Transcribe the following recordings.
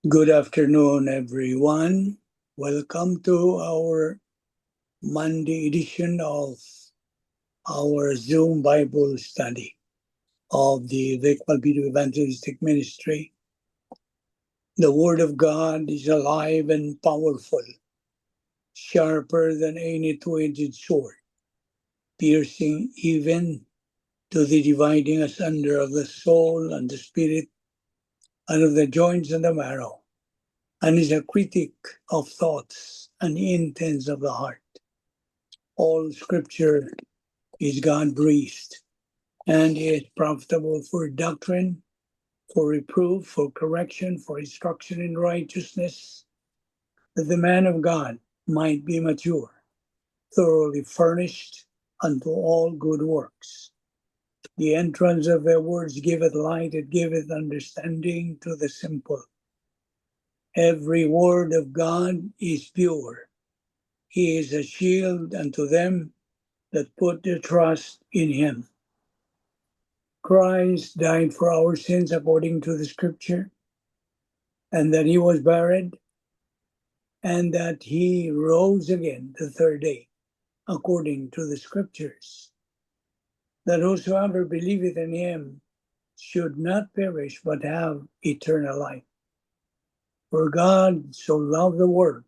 Good afternoon, everyone. Welcome to our Monday edition of our Zoom Bible study of the Vikpalpito Evangelistic Ministry. The Word of God is alive and powerful, sharper than any two-edged sword, piercing even to the dividing asunder of the soul and the spirit, and of the joints and the marrow, and is a critic of thoughts and intents of the heart. All scripture is God-breathed and is profitable for doctrine, for reproof, for correction, for instruction in righteousness, that the man of God might be mature, thoroughly furnished unto all good works. The entrance of their words giveth light, it giveth understanding to the simple. Every word of God is pure. He is a shield unto them that put their trust in him. Christ died for our sins according to the scripture, and that he was buried, and that he rose again the third day according to the scriptures, that whosoever believeth in him should not perish but have eternal life. For God so loved the world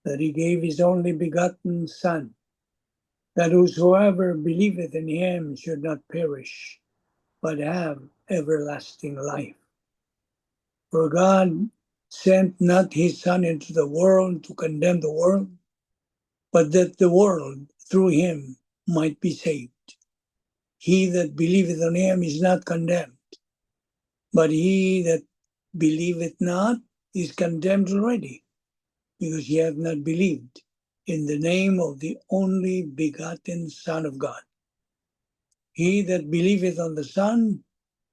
that he gave his only begotten Son, that whosoever believeth in him should not perish but have everlasting life. For God sent not his Son into the world to condemn the world, but that the world through him might be saved. He that believeth on him is not condemned, but he that believeth not is condemned already, because he hath not believed in the name of the only begotten Son of God. He that believeth on the Son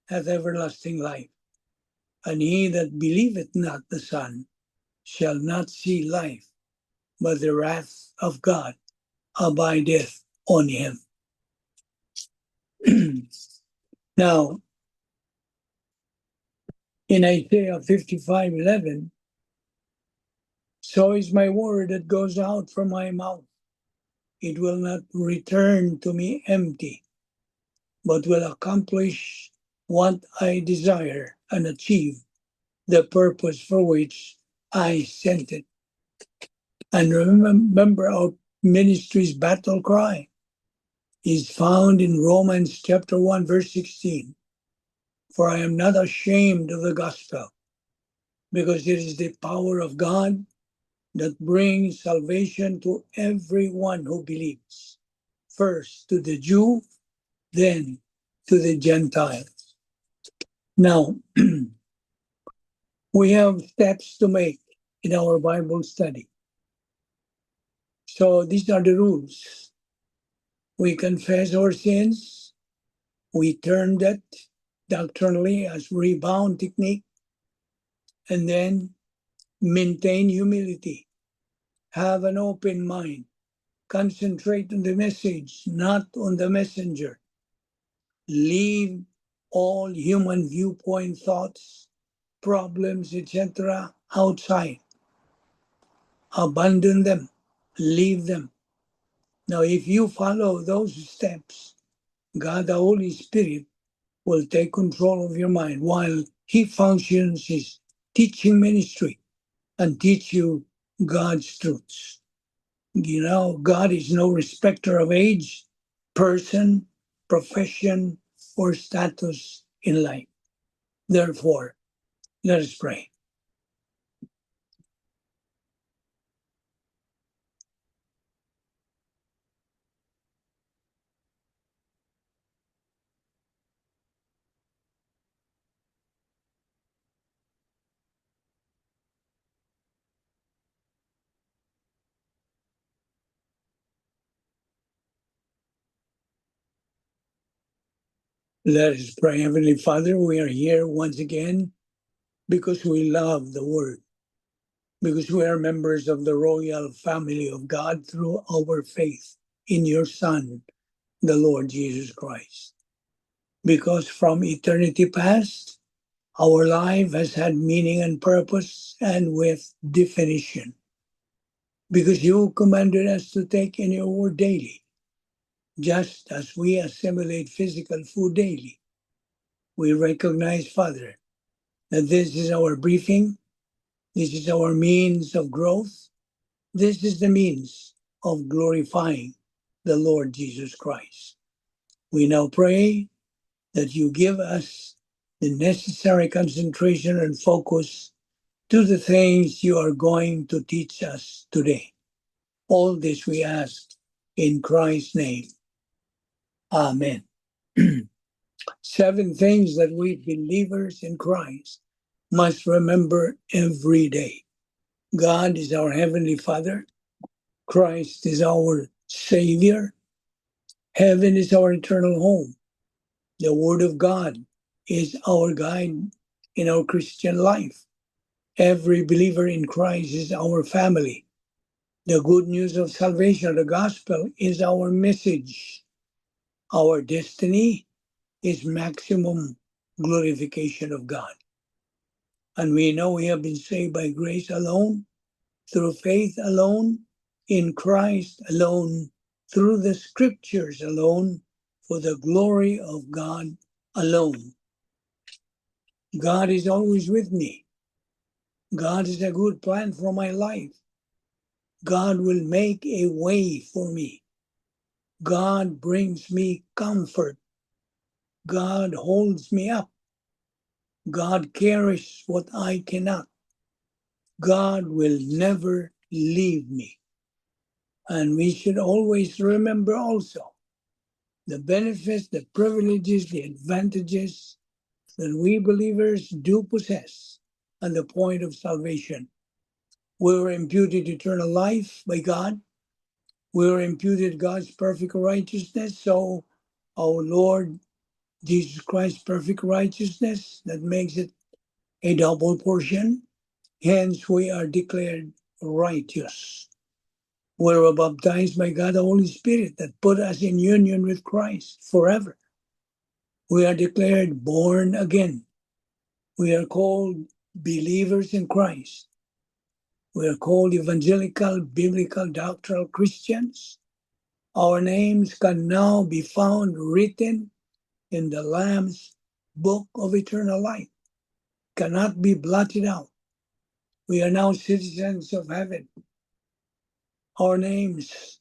hath everlasting life, and he that believeth not the Son shall not see life, but the wrath of God abideth on him. Now, in Isaiah 55:11, so is my word that goes out from my mouth. It will not return to me empty, but will accomplish what I desire and achieve the purpose for which I sent it. And remember, our ministry's battle cry is found in Romans chapter 1, verse 16. For I am not ashamed of the gospel, because it is the power of God that brings salvation to everyone who believes, first to the Jew, then to the Gentiles. Now, we have steps to make in our Bible study. So these are the rules. We confess our sins. We turn that doctrinally as rebound technique, and then maintain humility. Have an open mind. Concentrate on the message, not on the messenger. Leave all human viewpoint thoughts, problems, etc. outside. Abandon them. Leave them. Now, if you follow those steps, God, the Holy Spirit, will take control of your mind while he functions his teaching ministry and teach you God's truths. You know, God is no respecter of age, person, profession, or status in life. Therefore, let us pray. Let us pray. Heavenly Father, we are here once again because we love the Word, because we are members of the royal family of God through our faith in your Son, the Lord Jesus Christ. because from eternity past, our life has had meaning and purpose and with definition. Because you commanded us to take in your word daily, just as we assimilate physical food daily. We recognize, Father, that this is our briefing, this is our means of growth, this is the means of glorifying the Lord Jesus Christ. We now pray that you give us the necessary concentration and focus to the things you are going to teach us today. All this we ask in Christ's name. Amen. 7 things that we believers in Christ must remember every day. God is our Heavenly Father. Christ is our Savior. Heaven is our eternal home. The Word of God is our guide in our Christian life. Every believer in Christ is our family. The good news of salvation, the gospel, is our message. Our destiny is maximum glorification of God. And we know we have been saved by grace alone, through faith alone, in Christ alone, through the scriptures alone, for the glory of God alone. God is always with me. God has a good plan for my life. God will make a way for me. God brings me comfort. God holds me up. God carries what I cannot. God will never leave me. And we should always remember also the benefits, the privileges, the advantages that we believers do possess at the point of salvation. We were imputed eternal life by God. We were imputed God's perfect righteousness. So our Lord Jesus Christ's perfect righteousness, that makes it a double portion. Hence we are declared righteous. We were baptized by God the Holy Spirit that put us in union with Christ forever. We are declared born again. We are called believers in Christ. We are called evangelical, biblical, doctrinal Christians. Our names can now be found written in the Lamb's book of eternal life. Cannot be blotted out. We are now citizens of heaven. Our names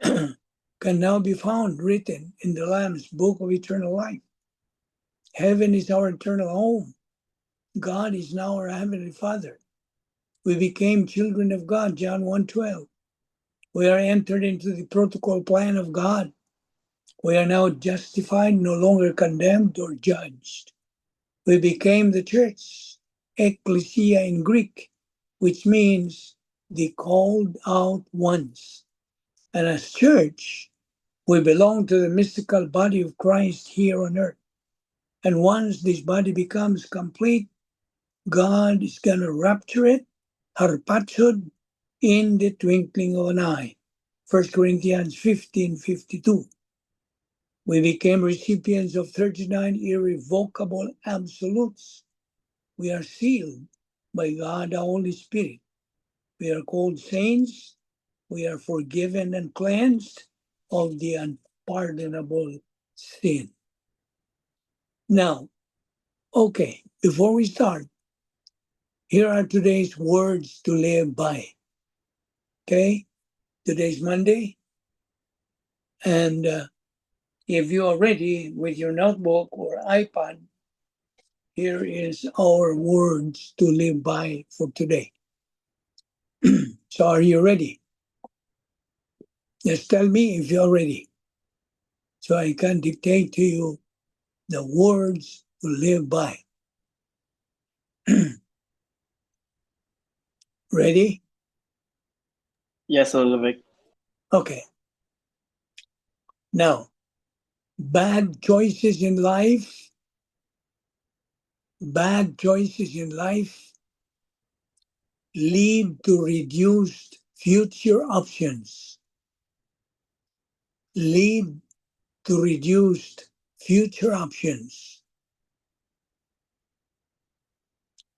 can now be found written in the Lamb's book of eternal life. Heaven is our eternal home. God is now our Heavenly Father. We became children of God, John 1:12. We are entered into the protocol plan of God. We are now justified, no longer condemned or judged. We became the church, ecclesia in Greek, which means the called out ones. And as church, we belong to the mystical body of Christ here on earth. And once this body becomes complete, God is going to rapture it, harpazoed, in the twinkling of an eye. 1 Corinthians 15:52. We became recipients of 39 irrevocable absolutes. We are sealed by God the Holy Spirit. We are called saints. We are forgiven and cleansed of the unpardonable sin. Now, okay, before we start, here are today's words to live by. Okay, today's Monday. And if you are ready with your notebook or iPad, here is our words to live by for today. So are you ready? Just tell me if you're ready, so I can dictate to you the words to live by. Ready? Yes, Olivik. Okay. Now, bad choices in life lead to reduced future options. Lead to reduced future options.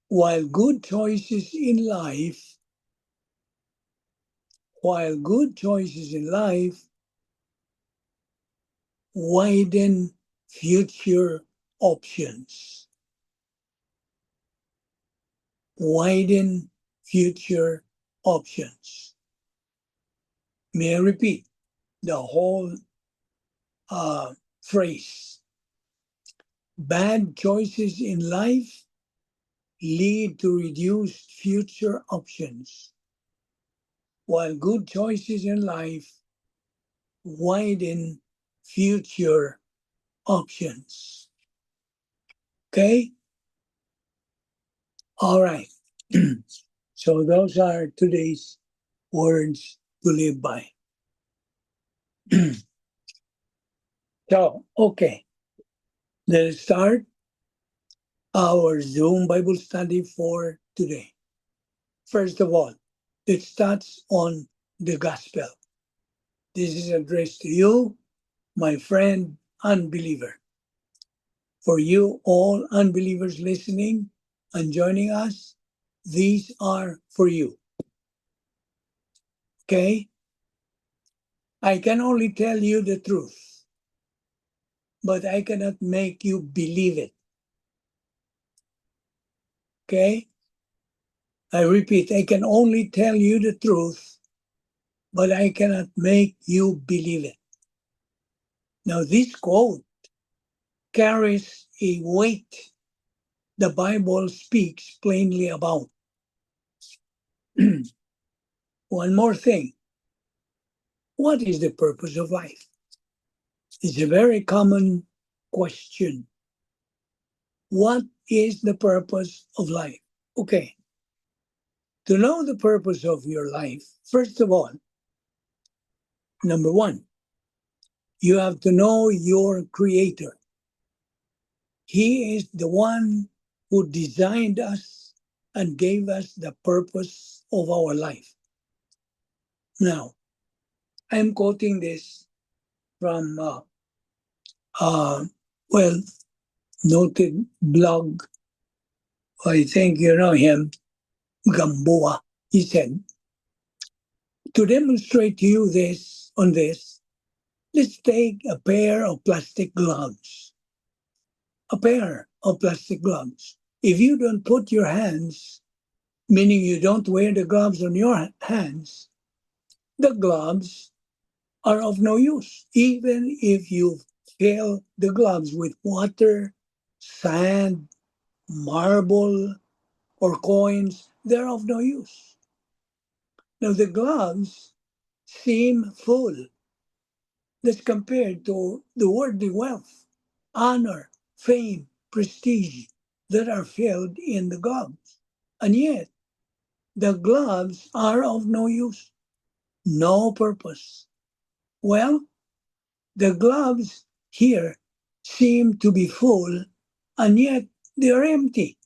While good choices in life widen future options. Widen future options. May I repeat the whole phrase? Bad choices in life lead to reduced future options, while good choices in life widen future options. Okay? All right. So those are today's words to live by. So, okay. Let's start our Zoom Bible study for today. First of all, it starts on the gospel. This is addressed to you, my friend, unbeliever. For you, all unbelievers listening and joining us, these are for you. Okay? I can only tell you the truth, but I cannot make you believe it. Okay? I repeat, I can only tell you the truth, but I cannot make you believe it. Now, this quote carries a weight the Bible speaks plainly about. One more thing. What is the purpose of life? It's a very common question. What is the purpose of life? Okay. To know the purpose of your life, first of all, number one, you have to know your Creator. He is the one who designed us and gave us the purpose of our life. Now, I'm quoting this from, noted blog. I think you know him, Gamboa. He said, to demonstrate to you this, let's take a pair of plastic gloves. A pair of plastic gloves. If you don't put your hands, meaning you don't wear the gloves on your hands, the gloves are of no use. Even if you fill the gloves with water, sand, marble, or coins, they're of no use. Now, the gloves seem full. That's compared to the worldly wealth, honor, fame, prestige that are filled in the gloves. And yet, the gloves are of no use, no purpose. Well, the gloves here seem to be full, and yet they are empty.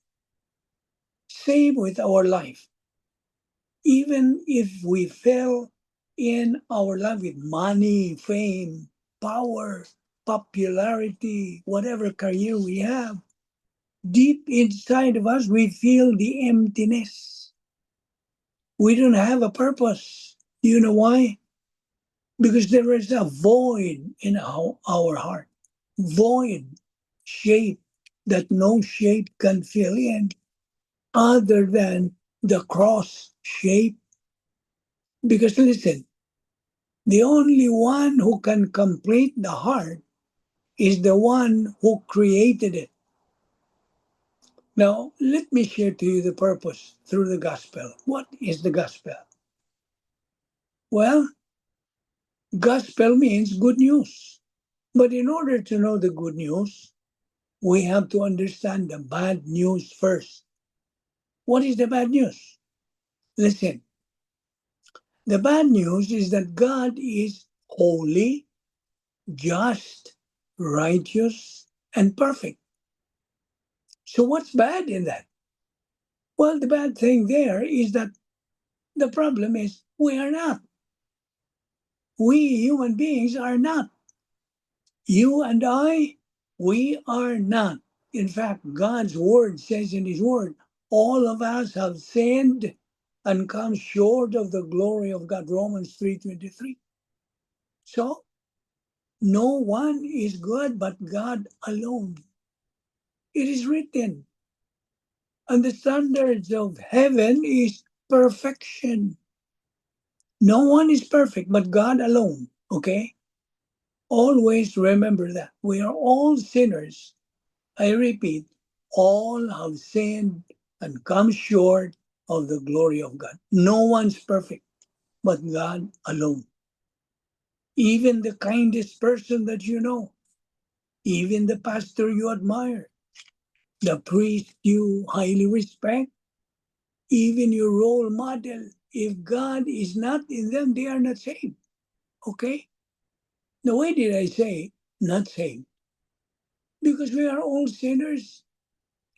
Same with our life. Even if we fill in our life with money, fame, power, popularity, whatever career we have, deep inside of us, we feel the emptiness. We don't have a purpose. You know why? Because there is a void in our heart. Void, shape that no shape can fill in other than the cross shape. Because listen, the only one who can complete the heart is the one who created it. Now, let me share to you the purpose through the gospel. What is the gospel? Well, gospel means good news. But in order to know the good news, we have to understand the bad news first. What is the bad news? Listen, the bad news is that God is holy, just, righteous, and perfect. So what's bad in that? Well, the bad thing there is that the problem is we are not. We human beings are not. You and I We are not. In fact, God's word says in his word, all of us have sinned and come short of the glory of God. Romans 3:23. So no one is good but God alone. It is written. And the standards of heaven is perfection. No one is perfect but God alone. Okay? Always remember that. We are all sinners. I repeat, all have sinned and come short of the glory of God. No one's perfect but God alone. Even the kindest person that you know, even the pastor you admire, the priest you highly respect, even your role model, if God is not in them, they are not saved. Okay? Now, why did I say not saved? Because we are all sinners.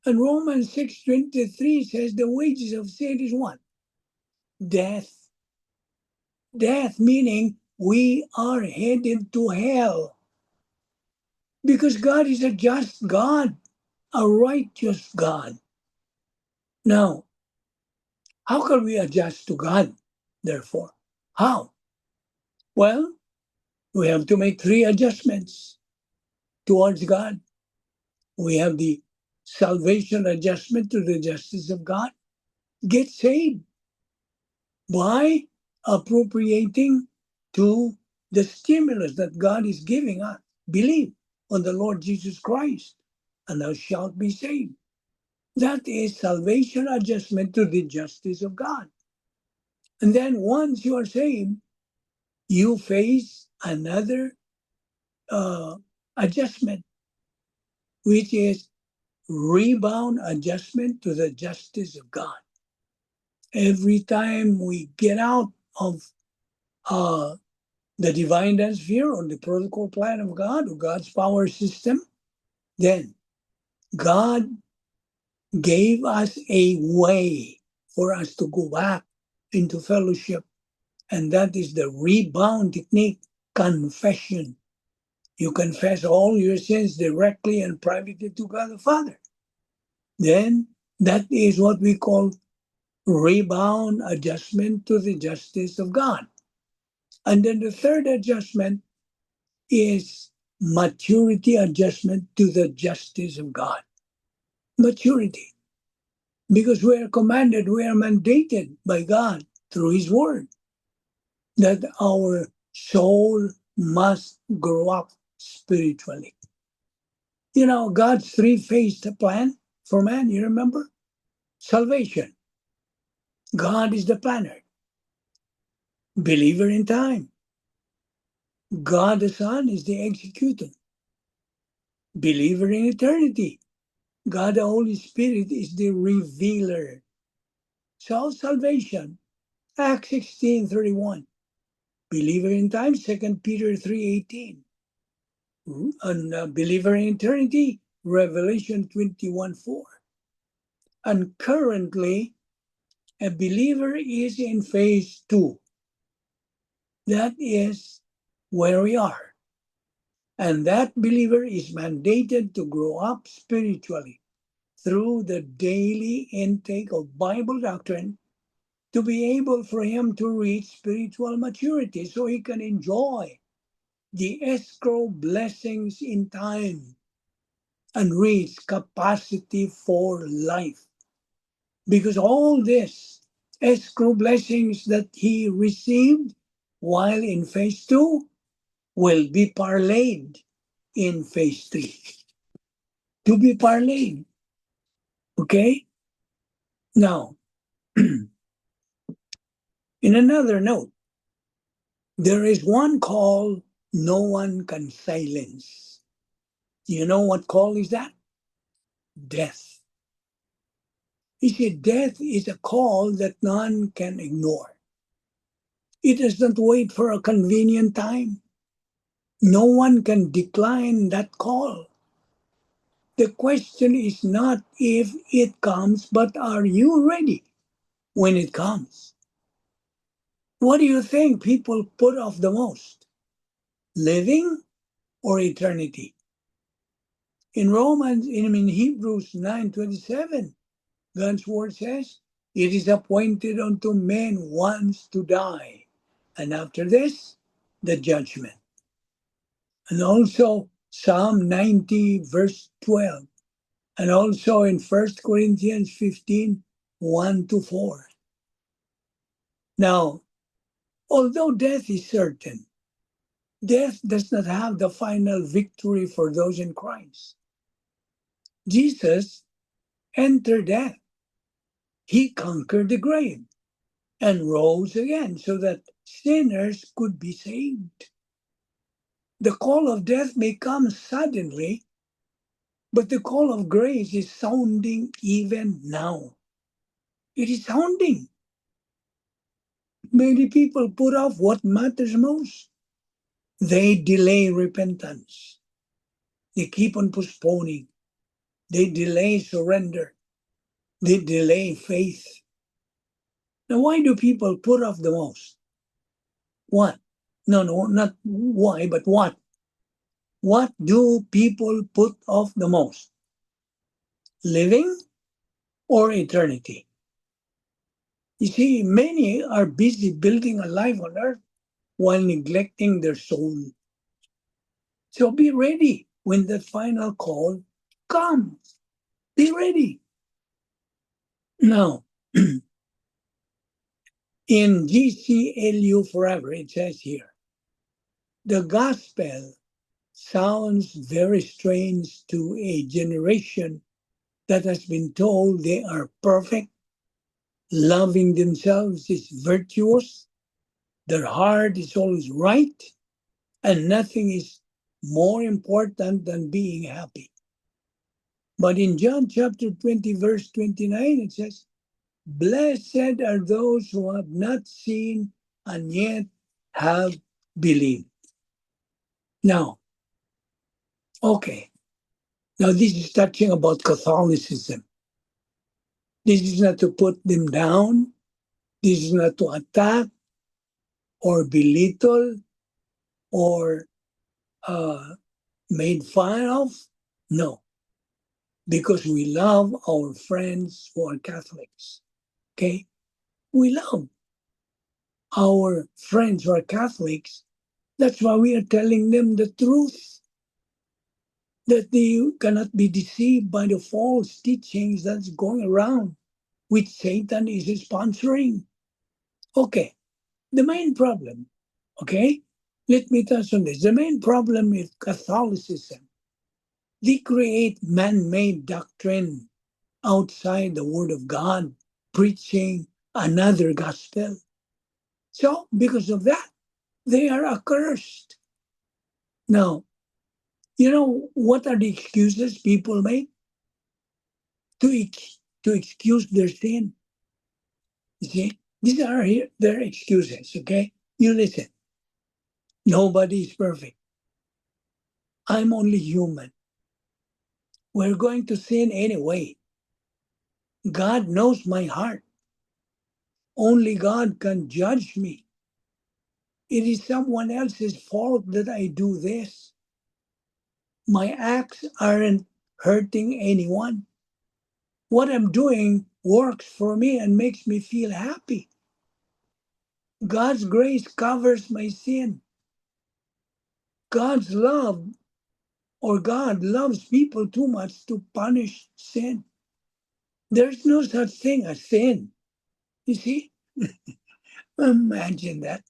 And Romans 6:23 says the wages of sin is what? Death. Death meaning we are headed to hell. Because God is a just God, a righteous God. Now, how can we adjust to God, therefore? How? Well, we have to make three adjustments towards God. We have the salvation adjustment to the justice of God. Get saved by appropriating to the stimulus that God is giving us. Believe on the Lord Jesus Christ, and thou shalt be saved. That is salvation adjustment to the justice of God. And then once you are saved, you face another adjustment, which is rebound adjustment to the justice of God. Every time we get out of uh, the divine sphere or the protocol plan of God or God's power system, then God gave us a way for us to go back into fellowship. And that is the rebound technique, confession. You confess all your sins directly and privately to God the Father. Then that is what we call rebound adjustment to the justice of God. And then the third adjustment is maturity adjustment to the justice of God. Maturity. Because we are commanded, we are mandated by God through His Word that our soul must grow up spiritually. You know, God's three-phased plan for man, you remember? Salvation. God is the planner. Believer in time. God the Son is the executor. Believer in eternity. God the Holy Spirit is the revealer. So salvation, Acts 16:31. Believer in time, 2 Peter 3:18. And believer in eternity, Revelation 21:4. And currently, a believer is in phase 2. That is where we are. And that believer is mandated to grow up spiritually through the daily intake of Bible doctrine to be able for him to reach spiritual maturity so he can enjoy the escrow blessings in time and reach capacity for life. Because all this escrow blessings that he received while in phase 2 will be parlayed in phase 3. To be parlayed. Okay? Now, in another note, there is one call no one can silence. You know what call is that? Death. You see, death is a call that none can ignore. It does not wait for a convenient time. No one can decline that call. The question is not if it comes, but are you ready when it comes? What do you think people put off the most? Living or eternity? In Hebrews 9:27, God's word says, it is appointed unto men once to die, and after this, the judgment. And also Psalm 90, verse 12, and also in 1 Corinthians 15, 1-4. Now, although death is certain, death does not have the final victory for those in Christ. Jesus entered death. He conquered the grave and rose again so that sinners could be saved. The call of death may come suddenly, but the call of grace is sounding even now. It is sounding. Many people put off what matters most. They delay repentance. They keep on postponing. They delay surrender. They delay faith. Now, why do people put off the most? What? No, not why, but what? What do people put off the most? Living or eternity? You see, many are busy building a life on earth while neglecting their soul. So be ready when the final call comes. Be ready. Now, in GCLU Forever, it says here, the gospel sounds very strange to a generation that has been told they are perfect, loving themselves is virtuous, their heart is always right, and nothing is more important than being happy. But in John chapter 20, verse 29, it says, blessed are those who have not seen and yet have believed. Now, okay. Now this is touching about Catholicism. This is not to put them down. This is not to attack or belittle or made fun of. No, because we love our friends who are Catholics. Okay? We love our friends who are Catholics. That's why we are telling them the truth, that they cannot be deceived by the false teachings that's going around, which Satan is sponsoring. Okay, the main problem, okay, let me touch on this. The main problem with Catholicism, they create man-made doctrine outside the Word of God, preaching another gospel. So, because of that, they are accursed. Now, you know what are the excuses people make to excuse their sin? You see, these are their excuses, okay? You listen. Nobody is perfect. I'm only human. We're going to sin anyway. God knows my heart. Only God can judge me. It is someone else's fault that I do this. My acts aren't hurting anyone. What I'm doing works for me and makes me feel happy. God's grace covers my sin. God's love, or God loves people too much to punish sin. There's no such thing as sin. You see? Imagine that.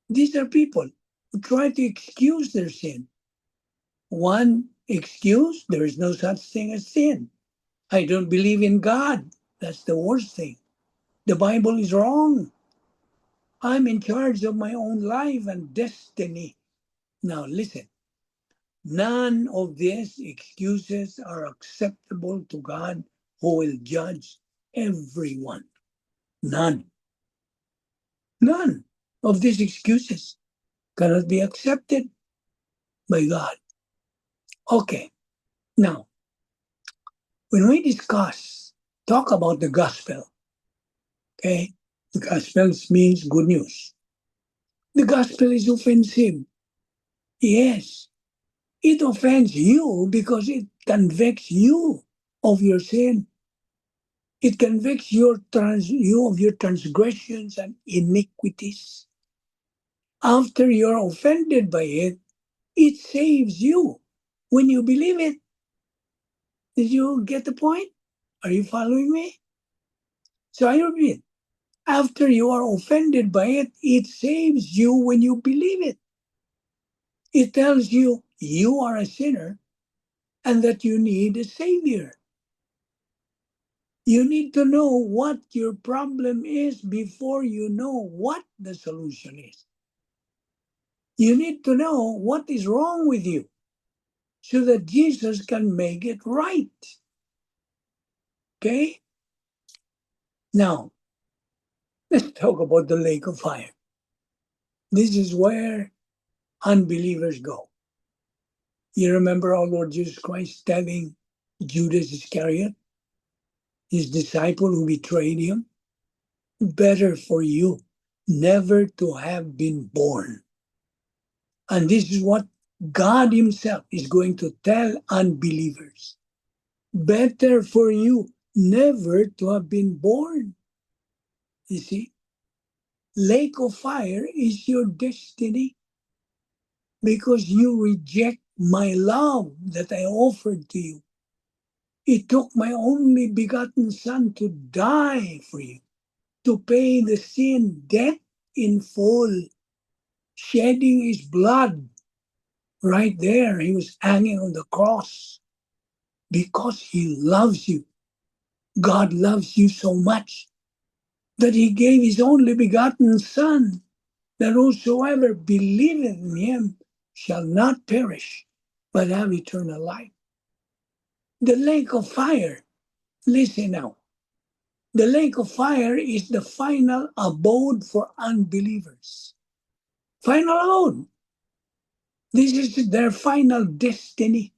These are people who try to excuse their sin. One excuse, there is no such thing as sin. I don't believe in God. That's the worst thing. The Bible is wrong. I'm in charge of my own life and destiny. Now listen, none of these excuses are acceptable to God, who will judge everyone. None. None of these excuses cannot be accepted by God. Okay, now, when we talk about the gospel, okay, the gospel means good news. The gospel is offensive. Yes, It offends you because it convicts you of your sin. It convicts you of your transgressions and iniquities. After you're offended by it, it saves you when you believe it. Did you get the point? Are you following me? So I repeat, after you are offended by it, it saves you when you believe it. It tells you you are a sinner and that you need a savior. You need to know what your problem is before you know what the solution is. You need to know what is wrong with you so that Jesus can make it right. Okay? Now, let's talk about the lake of fire. This is where unbelievers go. You remember our Lord Jesus Christ telling Judas Iscariot, his disciple who betrayed him, better for you never to have been born. And this is what God Himself is going to tell unbelievers. Better for you never to have been born. You see, lake of fire is your destiny because you reject my love that I offered to you. It took my only begotten Son to die for you, to pay the sin debt in full, shedding His blood right there. He was hanging on the cross because He loves you. God loves you so much that He gave His only begotten Son, that whosoever believeth in Him shall not perish, but have eternal life. The lake of fire, listen now, the lake of fire is the final abode for unbelievers. Final abode. This is their final destiny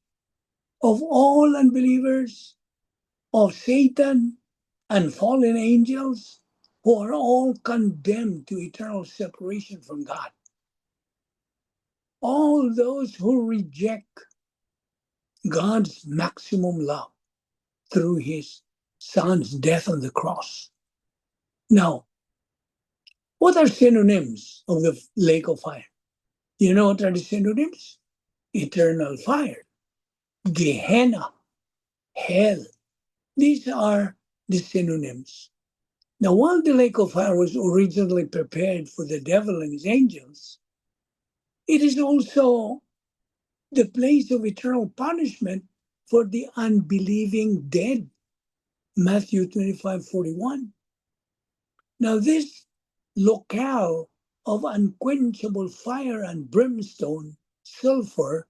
of all unbelievers, of Satan and fallen angels, who are all condemned to eternal separation from God. All those who reject God's maximum love through His Son's death on the cross. Now, what are synonyms of the lake of fire? You know what are the synonyms? Eternal fire, Gehenna, hell. These are the synonyms. Now, while the lake of fire was originally prepared for the devil and his angels, it is also the place of eternal punishment for the unbelieving dead. Matthew 25:41. Now, this locale of unquenchable fire and brimstone, sulfur,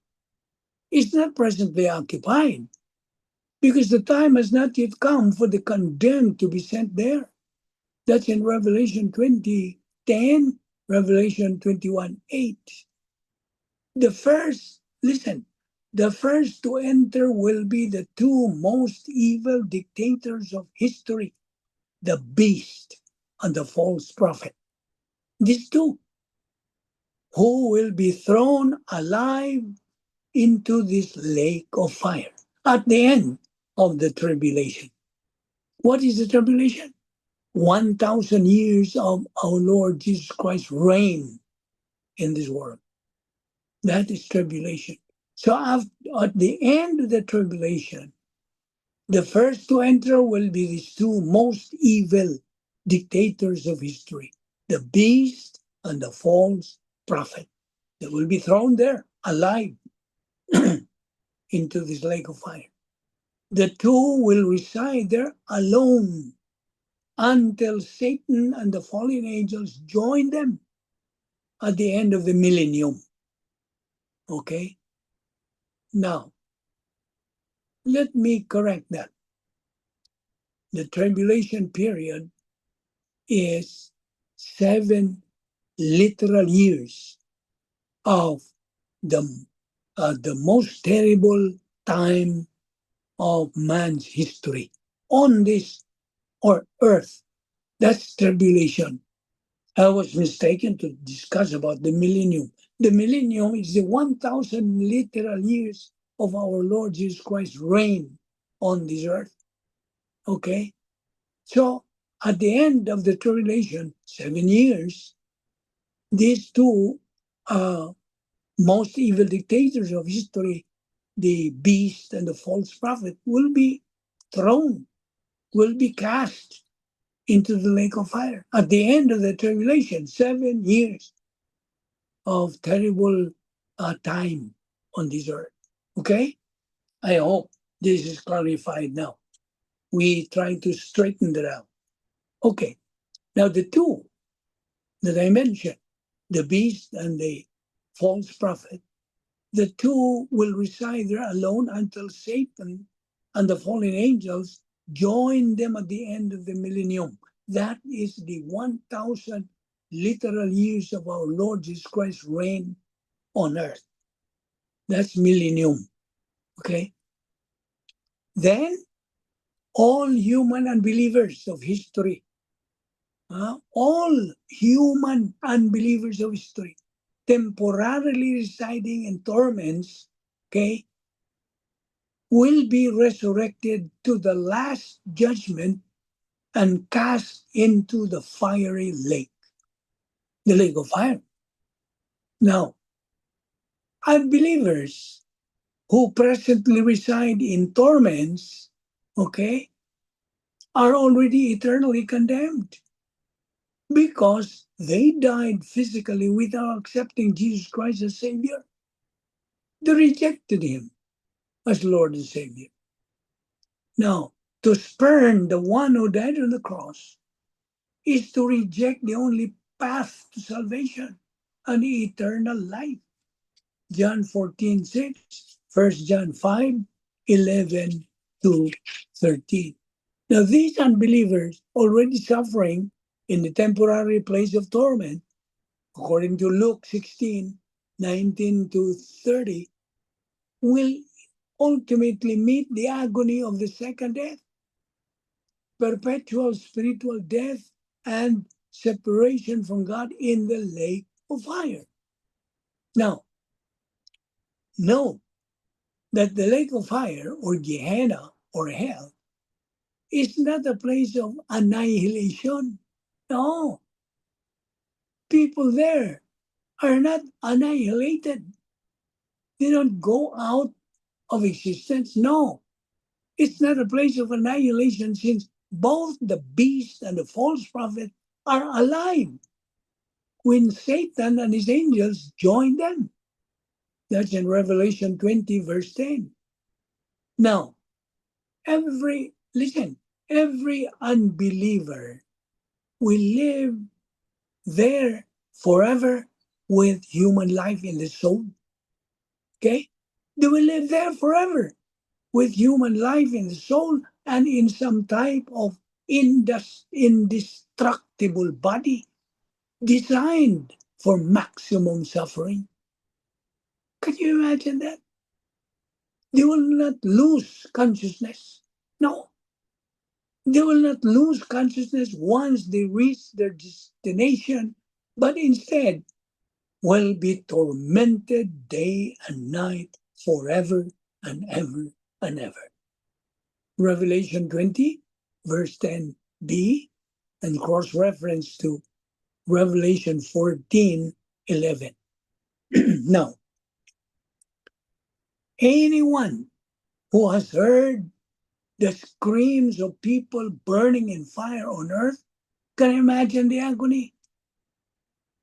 is not presently occupied because the time has not yet come for the condemned to be sent there. That's in Revelation 20:10, Revelation 21:8. The first, listen, the first to enter will be the two most evil dictators of history, the beast and the false prophet. These two, who will be thrown alive into this lake of fire at the end of the tribulation. What is the tribulation? 1,000 years of our Lord Jesus Christ's reign in this world. That is tribulation. So at the end of the tribulation, the first to enter will be these two most evil dictators of history, the beast and the false prophet. They will be thrown there alive into this lake of fire. The two will reside there alone until Satan and the fallen angels join them at the end of the millennium. Okay? Now, let me correct that. The tribulation period is 7 literal years of the most terrible time of man's history on this or earth. That's tribulation. I was mistaken to discuss about the millennium. The millennium is the 1,000 literal years of our Lord Jesus Christ's reign on this earth. Okay? So at the end of the tribulation, 7 years, these two most evil dictators of history, the beast and the false prophet, will be thrown, will be cast into the lake of fire. At the end of the tribulation, 7 years of terrible time on this earth. Okay? I hope this is clarified now. We try to straighten that out. Okay. Now the two that I mentioned, the beast and the false prophet, the two will reside there alone until Satan and the fallen angels join them at the end of the millennium. That is the 1,000 literal years of our Lord Jesus Christ's reign on earth. That's millennium. Okay? Then all human unbelievers of history, all human unbelievers of history, temporarily residing in torments, okay, will be resurrected to the last judgment and cast into the fiery lake, the lake of fire. Now, unbelievers who presently reside in torments, okay, are already eternally condemned because they died physically without accepting Jesus Christ as Savior. They rejected Him as Lord and Savior. Now, to spurn the one who died on the cross is to reject the only path to salvation and eternal life. John 14:6, 1 John 5:11 to 13. Now, these unbelievers already suffering in the temporary place of torment, according to Luke 16:19 to 30, will ultimately meet the agony of the second death, perpetual spiritual death and separation from God in the lake of fire. Now, know that the lake of fire, or Gehenna, or hell, is not a place of annihilation. No, people there are not annihilated. They don't go out of existence. No, it's not a place of annihilation, since both the beast and the false prophet are alive when Satan and his angels join them. That's in Revelation 20, verse 10. Now, every unbeliever will live there forever with human life in the soul. Okay? They will live there forever with human life in the soul and in some type of indestructible body designed for maximum suffering. Can you imagine that? They will not lose consciousness. No. They will not lose consciousness once they reach their destination, but instead will be tormented day and night forever and ever and ever. Revelation 20, verse 10b, and cross-reference to Revelation 14:11. Now, anyone who has heard the screams of people burning in fire on earth can imagine the agony.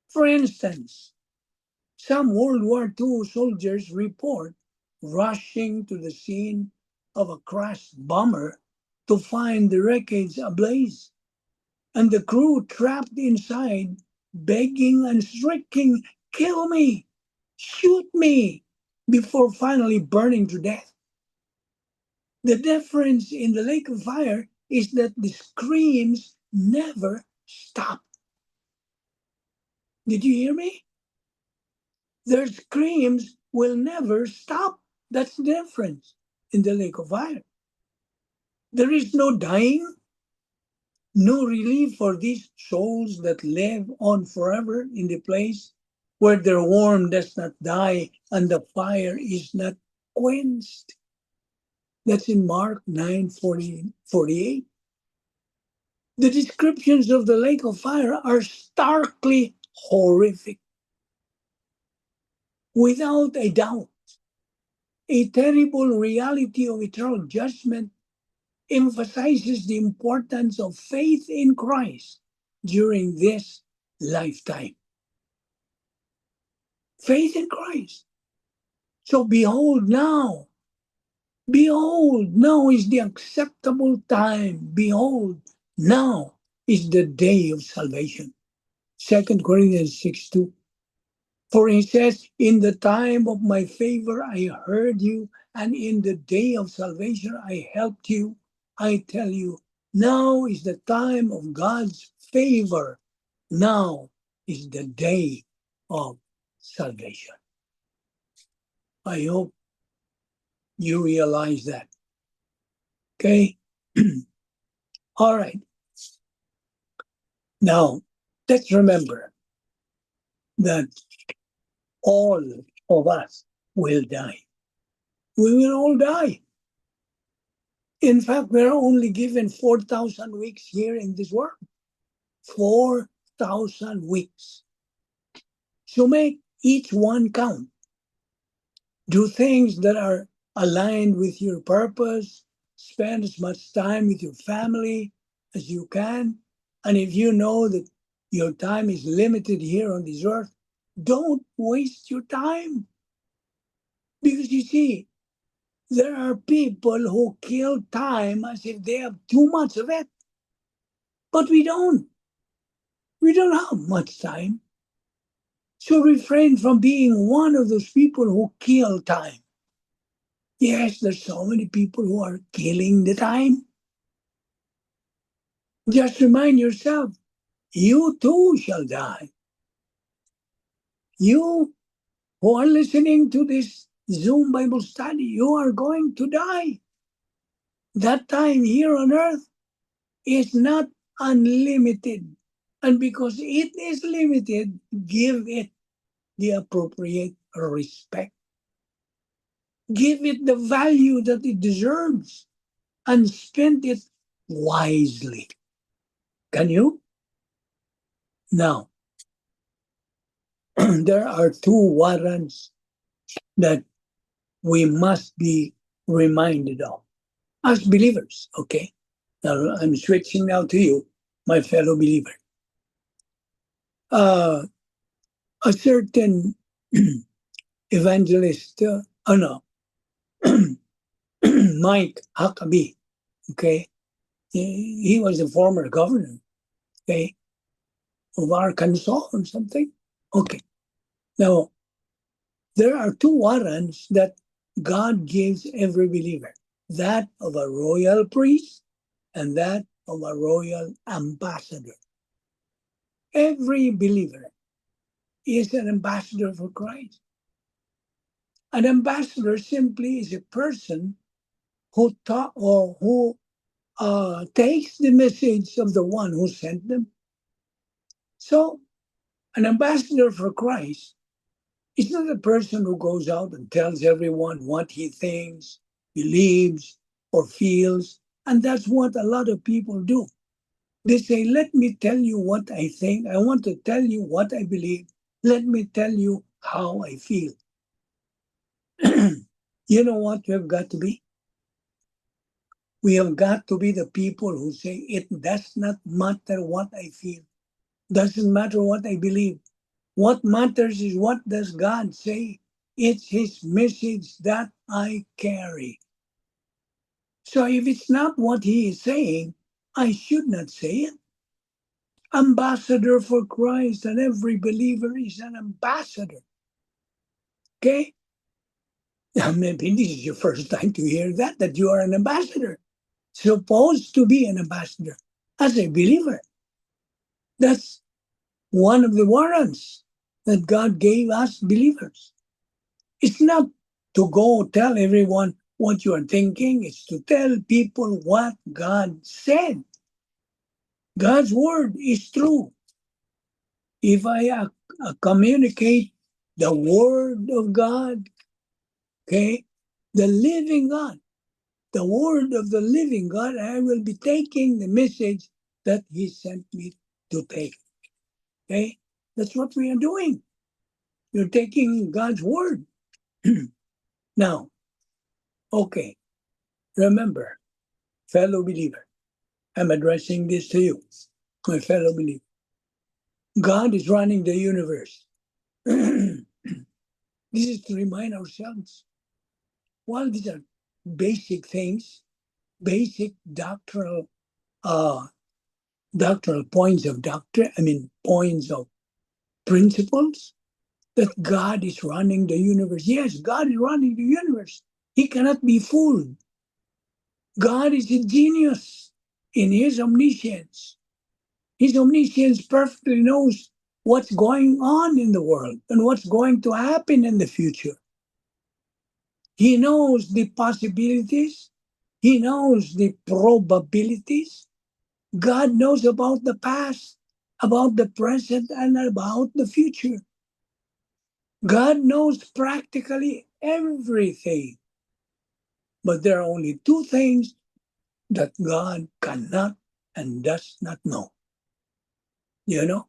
For instance, some World War II soldiers report rushing to the scene of a crashed bomber to find the wreckage ablaze, and the crew trapped inside, begging and shrieking, "Kill me! Shoot me!" before finally burning to death. The difference in the lake of fire is that the screams never stop. Did you hear me? Their screams will never stop. That's the difference in the lake of fire. There is no dying, no relief for these souls that live on forever in the place where their worm does not die and the fire is not quenched. That's in Mark 9:48. The descriptions of the lake of fire are starkly horrific. Without a doubt, a terrible reality of eternal judgment emphasizes the importance of faith in Christ during this lifetime. Faith in Christ. So behold now is the acceptable time. Behold, now is the day of salvation. 2 Corinthians 6:2. For he says, in the time of my favor I heard you, and in the day of salvation I helped you. I tell you, now is the time of God's favor. Now is the day of salvation. I hope you realize that. Okay? All right. Now, let's remember that all of us will die. We will all die. In fact, we're only given 4,000 weeks here in this world. 4,000 weeks. So make each one count. Do things that are aligned with your purpose. Spend as much time with your family as you can. And if you know that your time is limited here on this earth, don't waste your time. Because you see, there are people who kill time as if they have too much of it. But we don't. We don't have much time. So refrain from being one of those people who kill time. Yes, there's so many people who are killing the time. Just remind yourself, you too shall die. You who are listening to this Zoom Bible study, you are going to die. That time here on earth is not unlimited. And because it is limited, give it the appropriate respect. Give it the value that it deserves and spend it wisely. Can you? Now, there are two warrants that we must be reminded of as believers, okay? Now, I'm switching now to you, my fellow believer. A certain evangelist, Mike Huckabee, okay? He was a former governor, okay, of Arkansas or something. Okay. Now, there are two warrants that God gives every believer, that of a royal priest and that of a royal ambassador. Every believer is an ambassador for Christ. An ambassador simply is a person who takes the message of the one who sent them. So, an ambassador for Christ is not a person who goes out and tells everyone what he thinks, believes, or feels. And that's what a lot of people do. They say, let me tell you what I think. I want to tell you what I believe. Let me tell you how I feel. You know what we have got to be? We have got to be the people who say, it does not matter what I feel. Doesn't matter what I believe. What matters is what does God say? It's his message that I carry. So if it's not what he is saying, I should not say it. Ambassador for Christ, and every believer is an ambassador. Okay? Now, maybe this is your first time to hear that you are an ambassador. Supposed to be an ambassador as a believer. That's one of the warrants that God gave us believers. It's not to go tell everyone what you are thinking. It's to tell people what God said. God's word is true. If I communicate the Word of God, okay? The living God, the Word of the living God. I will be taking the message that He sent me to take, okay? That's what we are doing. You're taking God's Word. Now, okay, remember, fellow believer, I'm addressing this to you, my fellow believer. God is running the universe. This is to remind ourselves, while these are basic things, basic doctrinal points of doctrine, points of principles, that God is running the universe. Yes, God is running the universe. He cannot be fooled. God is a genius in His omniscience. His omniscience perfectly knows what's going on in the world and what's going to happen in the future. He knows the possibilities. He knows the probabilities. God knows about the past, about the present, and about the future. God knows practically everything. But there are only two things that God cannot and does not know. You know?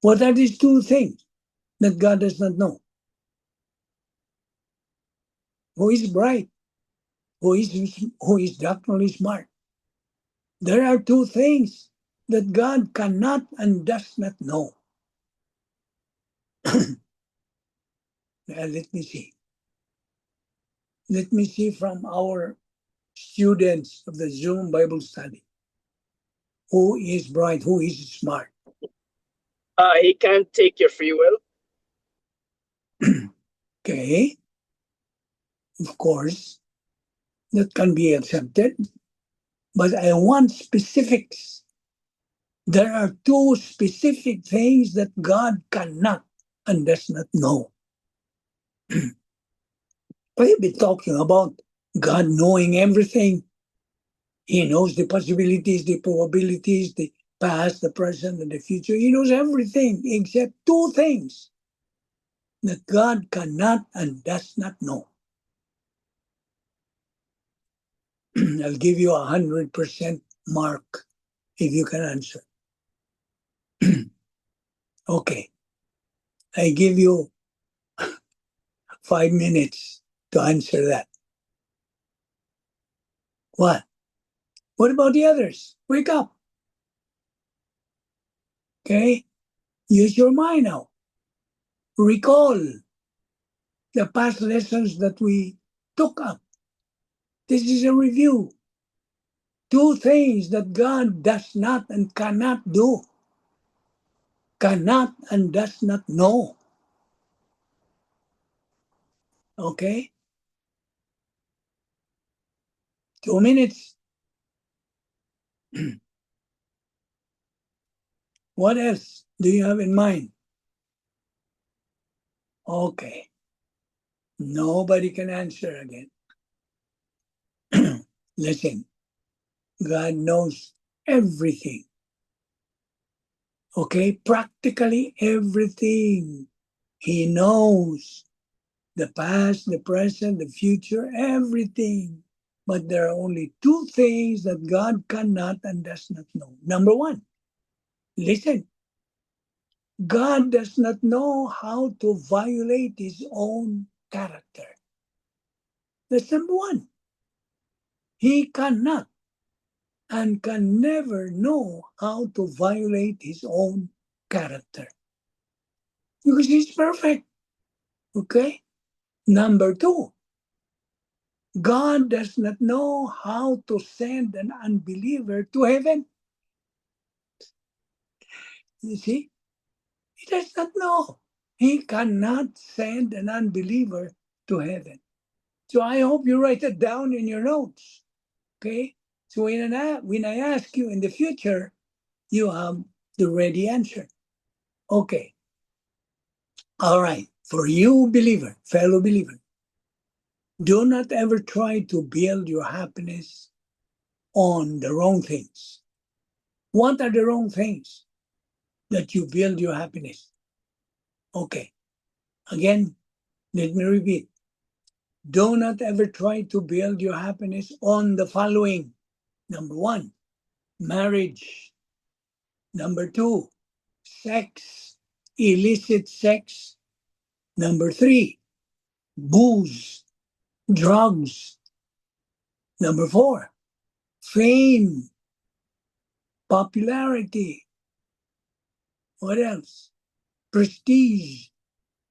What are these two things that God does not know? Who is bright? Who is doctrinally smart? There are two things that God cannot and does not know. Let me see. Let me see from our students of the Zoom Bible study. Who is bright? Who is smart? He can't take your free will. Okay. Of course, that can be accepted. But I want specifics. There are two specific things that God cannot and does not know. We've been talking about God knowing everything. He knows the possibilities, the probabilities, the past, the present, and the future. He knows everything except two things that God cannot and does not know. I'll give you 100% mark if you can answer. Okay. I give you 5 minutes to answer that. What? What about the others? Wake up. Okay? Use your mind now. Recall the past lessons that we took up. This is a review. Two things that God does not and cannot do. Cannot and does not know. Okay? 2 minutes. What else do you have in mind? Okay. Nobody can answer again. Listen, God knows everything. Okay? Practically everything. He knows the past, the present, the future, everything. But there are only two things that God cannot and does not know. Number one, listen. God does not know how to violate His own character. That's number one. He cannot and can never know how to violate His own character. Because He's perfect. Okay? Number two, God does not know how to send an unbeliever to heaven. You see? He does not know. He cannot send an unbeliever to heaven. So I hope you write it down in your notes. Okay? So when I ask you in the future, you have the ready answer. Okay. All right. For you, believer, fellow believer, do not ever try to build your happiness on the wrong things. What are the wrong things? that you build your happiness. Okay. Again, let me repeat. Do not ever try to build your happiness on the following. Number 1, marriage. Number 2, sex, illicit sex. Number 3, booze, drugs. Number 4, fame, popularity. What else? Prestige,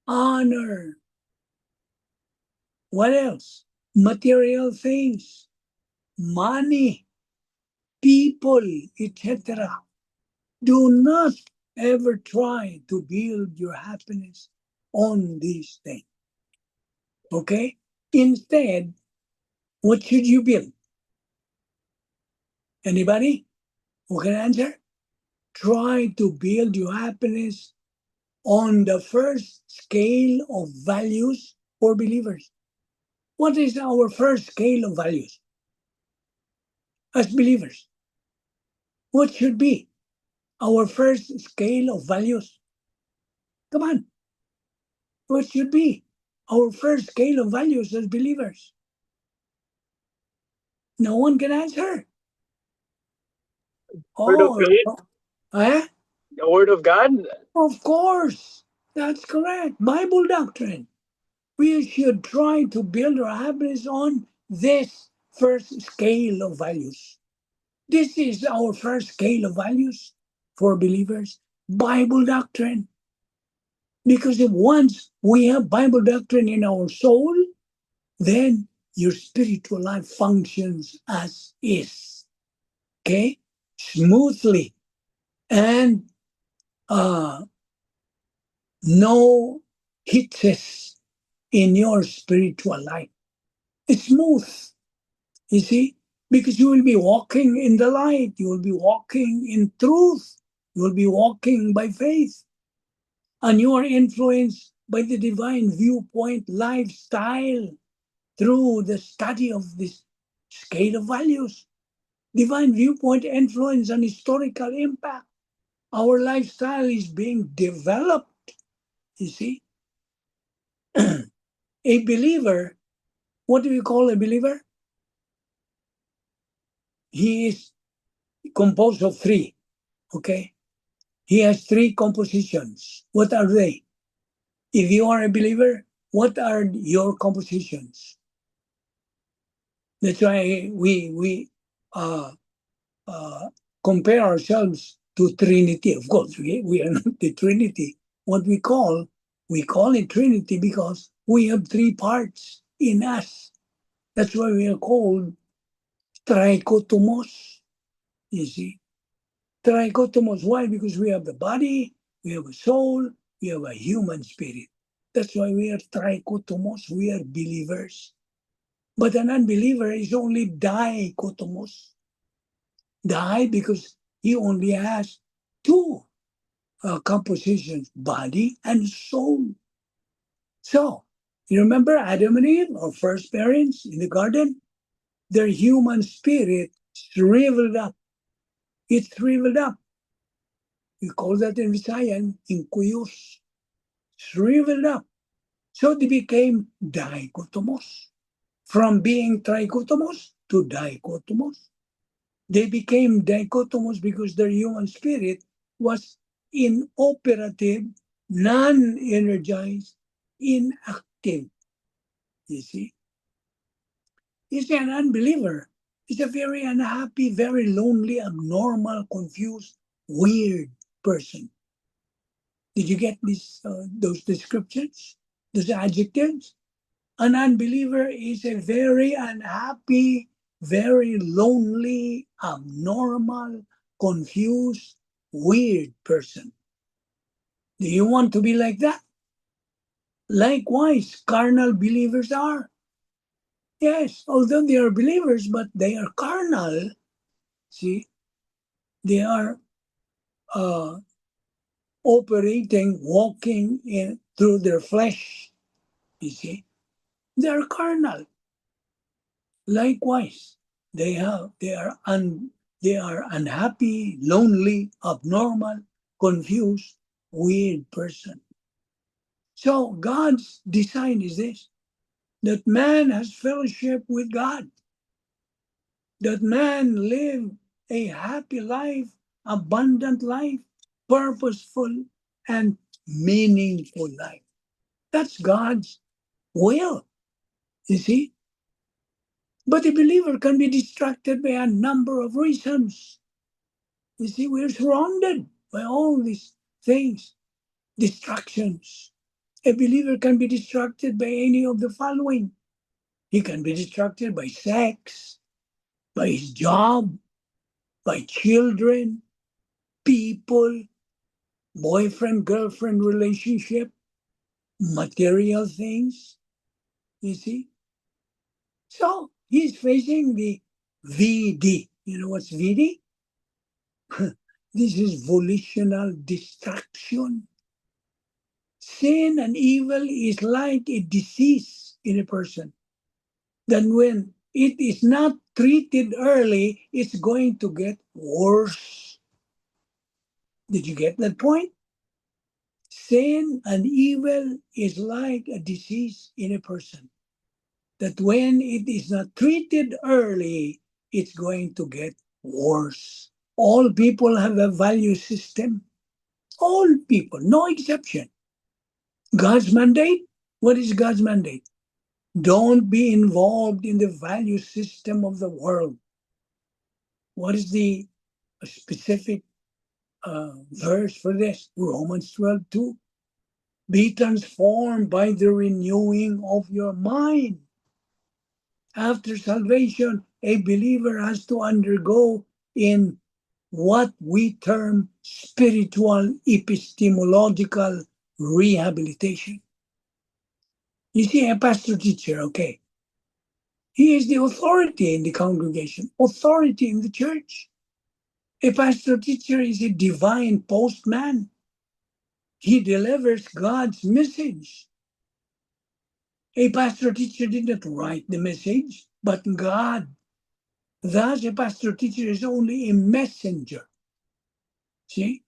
honor. What else? Material things, money, people, etc. Do not ever try to build your happiness on these things. Okay? Instead, what should you build? Anybody who can answer? Try to build your happiness on the first scale of values for believers. What is our first scale of values as believers? What should be our first scale of values? Come on. What should be our first scale of values as believers? No one can answer. Word of Oh, God? The Word of God? of course. That's correct. Bible doctrine. We should try to build our happiness on this first scale of values. This is our first scale of values for believers. Bible doctrine. Because if once we have Bible doctrine in our soul, then your spiritual life functions as is. Okay? Smoothly. And no hitches in your spiritual life. It's smooth, you see, because you will be walking in the light. You will be walking in truth. You will be walking by faith. And you are influenced by the divine viewpoint lifestyle through the study of this scale of values. Divine viewpoint influence and historical impact. Our lifestyle is being developed, you see. A believer, what do we call a believer? He is composed of 3, okay? He has 3 compositions. What are they? If you are a believer, what are your compositions? That's why we compare ourselves to Trinity. Of course, we are not the Trinity. What we call it Trinity because we have 3 parts in us. That's why we are called trichotomos. You see, trichotomos. Why? Because we have the body, we have a soul, we have a human spirit. That's why we are trichotomos. We are believers. But an unbeliever is only dichotomos. Di because he only has 2 compositions, body and soul. So, you remember Adam and Eve, our first parents in the garden? Their human spirit shriveled up. It shriveled up. We call that in Visayan, incuyos. Shriveled up. So they became dichotomos. From being trichotomos to dichotomos. They became dichotomos because their human spirit was inoperative, non-energized, inactive. You see? You see, an unbeliever is a very unhappy, very lonely, abnormal, confused, weird person. Did you get those descriptions, those adjectives? An unbeliever is a very unhappy, very lonely, abnormal, confused, weird person. Do you want to be like that? Likewise, carnal believers are. Yes, although they are believers, but they are carnal. See, they are operating, walking through their flesh. You see, they are carnal. Likewise, they are unhappy, lonely, abnormal, confused, weird person. So God's design is this, that man has fellowship with God, that man live a happy life, abundant life, purposeful and meaningful life. That's God's will, you see. But a believer can be distracted by a number of reasons. You see, we're surrounded by all these things, distractions. A believer can be distracted by any of the following. He can be distracted by sex, by his job, by children, people, boyfriend, girlfriend relationship, material things, you see. So he's facing the VD. You know what's VD? This is volitional distraction. Sin and evil is like a disease in a person. Then when it is not treated early, it's going to get worse. Did you get that point? Sin and evil is like a disease in a person. That when it is not treated early, it's going to get worse. All people have a value system. All people, no exception. God's mandate? What is God's mandate? Don't be involved in the value system of the world. What is the specific verse for this? Romans 12:2. Be transformed by the renewing of your mind. After salvation, a believer has to undergo in what we term spiritual epistemological rehabilitation. You see, a pastor teacher, okay, he is the authority in the congregation, authority in the church. A pastor teacher is a divine postman. He delivers God's message. A pastor teacher did not write the message, but God. Thus, a pastor teacher is only a messenger. See?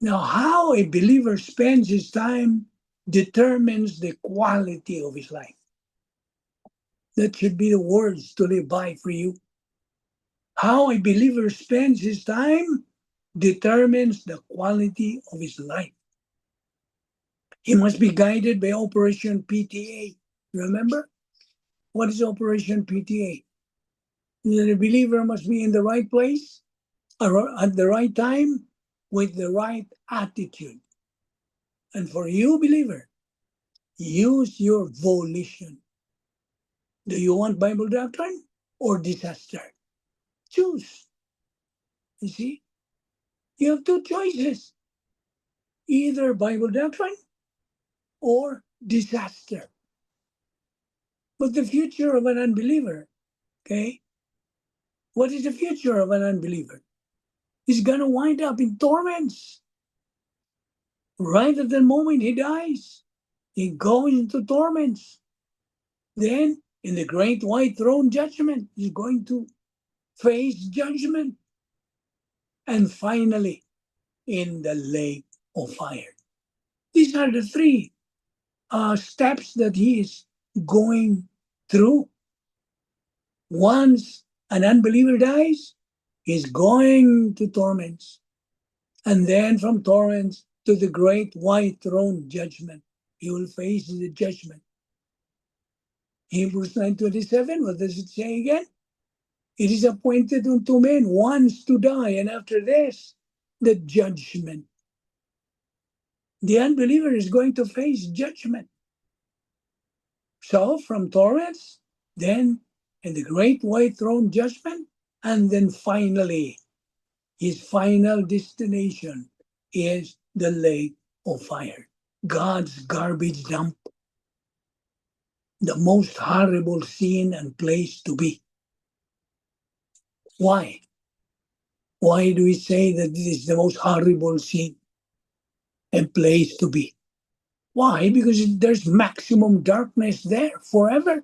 Now, how a believer spends his time determines the quality of his life. That should be the words to live by for you. How a believer spends his time determines the quality of his life. He must be guided by Operation PTA. Remember? What is Operation PTA? The believer must be in the right place, at the right time, with the right attitude. And for you, believer, use your volition. Do you want Bible doctrine or disaster? Choose. You see? You have two choices. Either Bible doctrine or disaster. But the future of an unbeliever, okay? What is the future of an unbeliever? He's going to wind up in torments. Right at the moment he dies, he goes into torments. Then, in the great white throne judgment, he's going to face judgment. And finally, in the lake of fire. These are the three steps that he is going through. Once an unbeliever dies, he's going to torments. And then from torments to the great white throne judgment. He will face the judgment. Hebrews 9:27, what does it say again? It is appointed unto men once to die, and after this, the judgment. The unbeliever is going to face judgment. So from torments, then in the great white throne judgment, and then finally, his final destination is the lake of fire. God's garbage dump. The most horrible scene and place to be. Why? Why do we say that this is the most horrible scene and place to be? Why? Because there's maximum darkness there forever.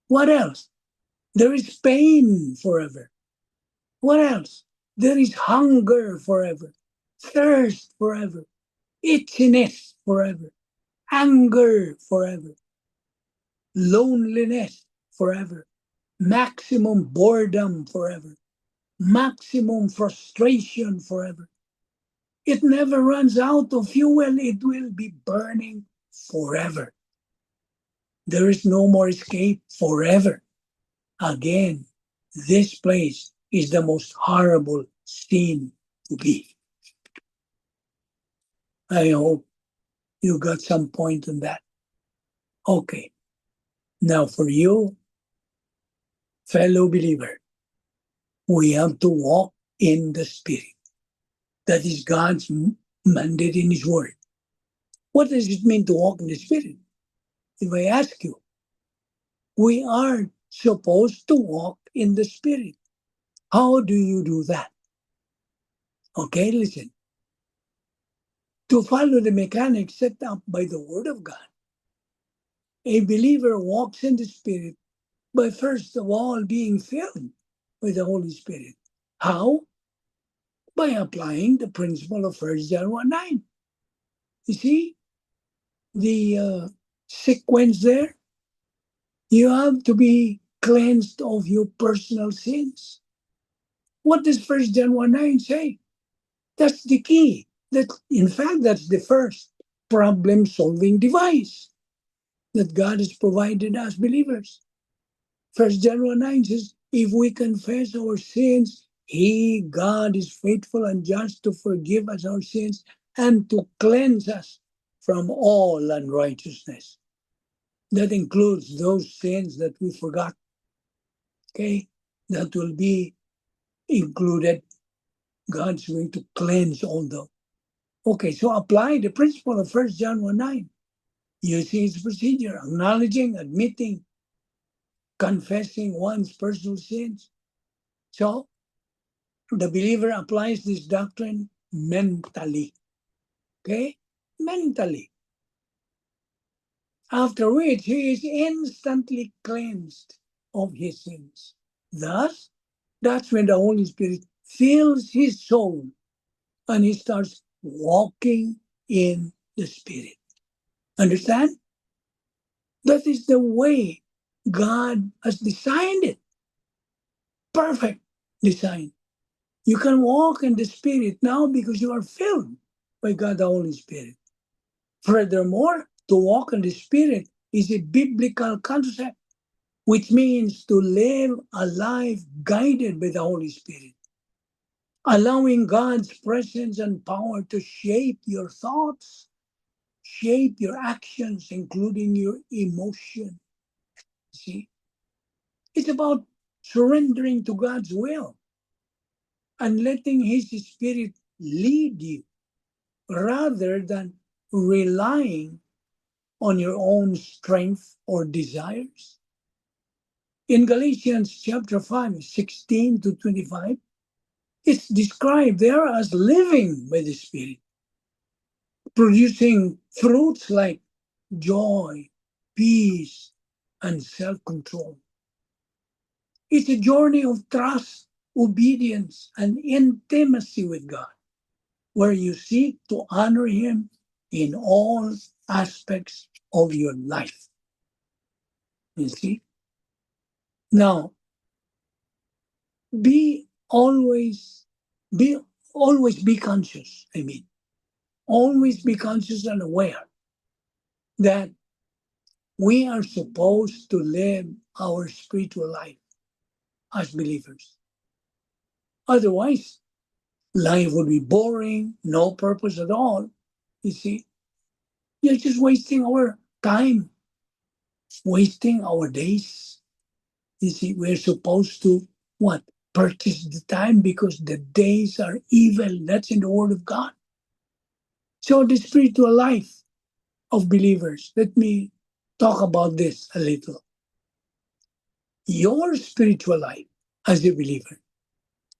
What else? There is pain forever. What else? There is hunger forever. thirst forever, itchiness forever, anger forever, loneliness forever, maximum boredom forever, maximum frustration forever. It never runs out of fuel, it will be burning forever. There is no more escape forever. Again, this place is the most horrible scene to be. I hope you got some point on that. Okay. Now for you, fellow believer, we have to walk in the Spirit. That is God's mandate in His Word. What does it mean to walk in the Spirit? If I ask you, we are supposed to walk in the Spirit. How do you do that? Okay, listen. To follow the mechanics set up by the Word of God, a believer walks in the Spirit by first of all being filled with the Holy Spirit. How? By applying the principle of 1 John 1:9. You see the sequence there? You have to be cleansed of your personal sins. What does 1 John 1:9 say? That's the key. In fact, that's the first problem-solving device that God has provided us believers. 1 John 1:9 says, if we confess our sins, He, God, is faithful and just to forgive us our sins and to cleanse us from all unrighteousness. That includes those sins that we forgot. Okay? That will be included. God's going to cleanse all those. Okay, so apply the principle of 1 John 1:9. Using its procedure, acknowledging, admitting, confessing one's personal sins. So, the believer applies this doctrine mentally. Okay? Mentally. After which he is instantly cleansed of his sins. Thus, that's when the Holy Spirit fills his soul and he starts walking in the Spirit. Understand? That is the way God has designed it. Perfect design. You can walk in the Spirit now because you are filled by God the Holy Spirit. Furthermore, to walk in the Spirit is a biblical concept, which means to live a life guided by the Holy Spirit, allowing God's presence and power to shape your thoughts, shape your actions, including your emotion. See? It's about surrendering to God's will and letting His Spirit lead you rather than relying on your own strength or desires. In Galatians chapter 5, 16 to 25, it's described there as living by the Spirit, producing fruits like joy, peace, and self-control. It's a journey of trust, obedience, and intimacy with God, where you seek to honor Him in all aspects of your life. You see? Now, always be conscious. Always be conscious and aware that we are supposed to live our spiritual life as believers. Otherwise, life would be boring, no purpose at all. You see, you're just wasting our time, wasting our days. You see, we're supposed to what? Purchase the time because the days are evil. That's in the Word of God. So the spiritual life of believers, let me talk about this a little. Your spiritual life as a believer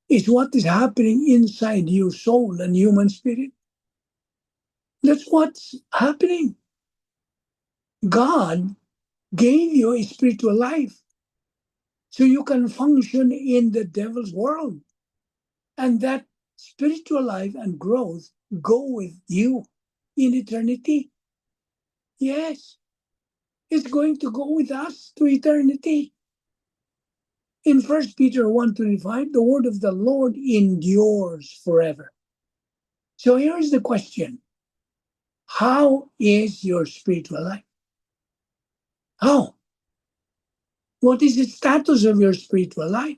is what is happening inside your soul and human spirit. That's what's happening. God gave you a spiritual life so you can function in the devil's world. And that spiritual life and growth go with you in eternity. Yes, it's going to go with us to eternity. In 1 Peter 1:25, the word of the Lord endures forever. So here's the question. How is your spiritual life? How? What is the status of your spiritual life?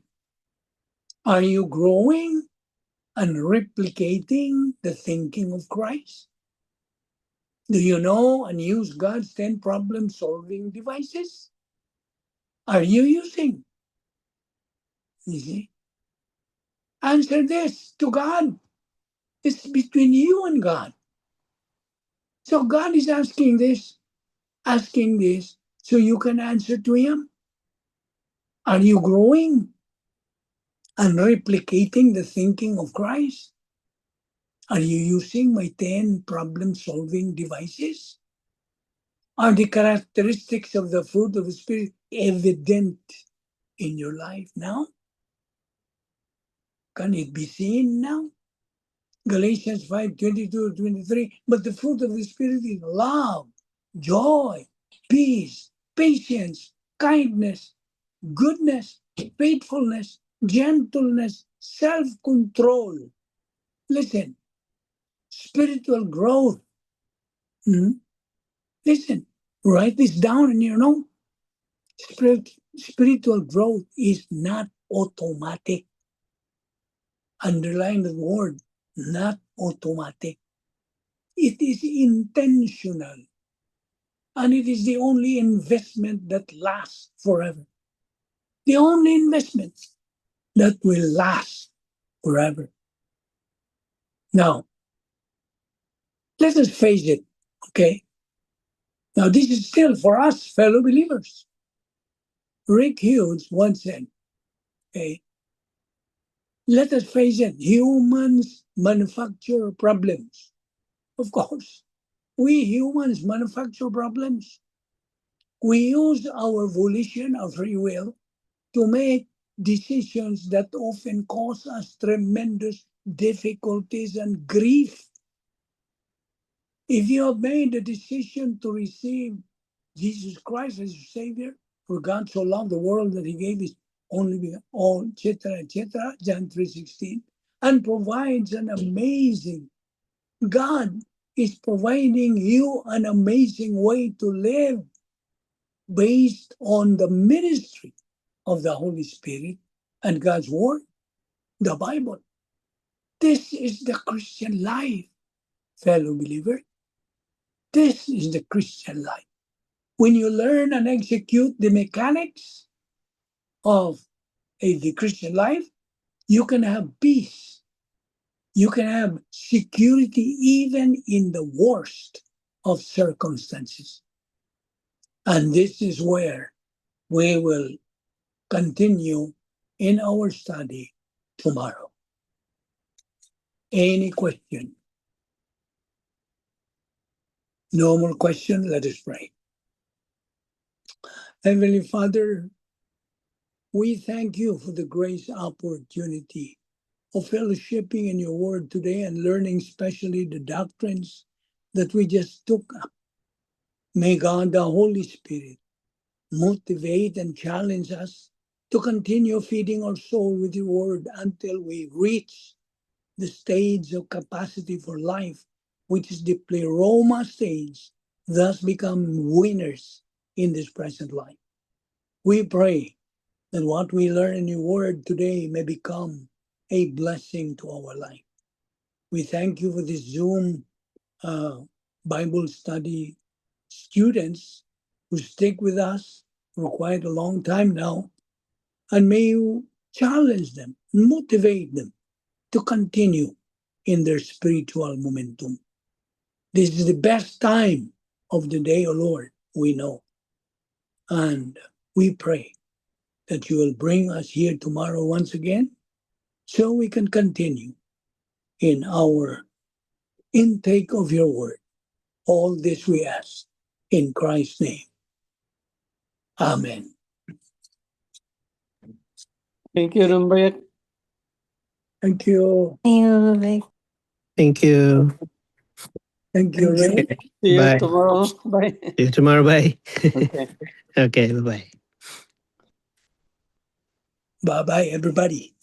Are you growing and replicating the thinking of Christ? Do you know and use God's 10 problem-solving devices? Are you using? You see? Answer this to God. It's between you and God. So God is asking this, so you can answer to Him. Are you growing and replicating the thinking of Christ? Are you using my 10 problem-solving devices? Are the characteristics of the fruit of the Spirit evident in your life now? Can it be seen now? Galatians 5:22-23. But the fruit of the Spirit is love, joy, peace, patience, kindness, goodness, faithfulness, gentleness, self-control. Listen, spiritual growth. Listen, write this down in your note. Spiritual growth is not automatic. Underline the word, not automatic. It is intentional. And it is the only investment that lasts forever. The only investment that will last forever. Now, let us face it, okay? Now, this is still for us, fellow believers. Rick Hughes once said, okay, let us face it, humans manufacture problems. Of course, we humans manufacture problems. We use our volition of free will to make decisions that often cause us tremendous difficulties and grief. If you have made a decision to receive Jesus Christ as your Savior, for God so loved the world that He gave His only begotten, etc., John 3:16, and provides an amazing, God is providing you an amazing way to live based on the ministry of the Holy Spirit and God's Word, the Bible. This is the Christian life, fellow believer. This is the Christian life. When you learn and execute the mechanics of the Christian life, you can have peace. You can have security even in the worst of circumstances. And this is where we will continue in our study tomorrow. Any question? No more question? Let us pray. Heavenly Father, we thank you for the grace opportunity of fellowshipping in your word today and learning especially the doctrines that we just took up. May God, the Holy Spirit, motivate and challenge us to continue feeding our soul with your word until we reach the stage of capacity for life, which is the pleroma stage, thus become winners in this present life. We pray that what we learn in your word today may become a blessing to our life. We thank you for this Zoom Bible study students who stick with us for quite a long time now, and may you challenge them, motivate them to continue in their spiritual momentum. This is the best time of the day, O Lord, we know. And we pray that you will bring us here tomorrow once again so we can continue in our intake of your word. All this we ask in Christ's name. Amen. Thank you, Rumbayat. Thank you. Thank you, Vivek. Thank you. Thank you, Ray. Okay. See you Bye. tomorrow. Bye. See you tomorrow. Bye. Okay. Okay. Bye-bye. Bye bye, everybody.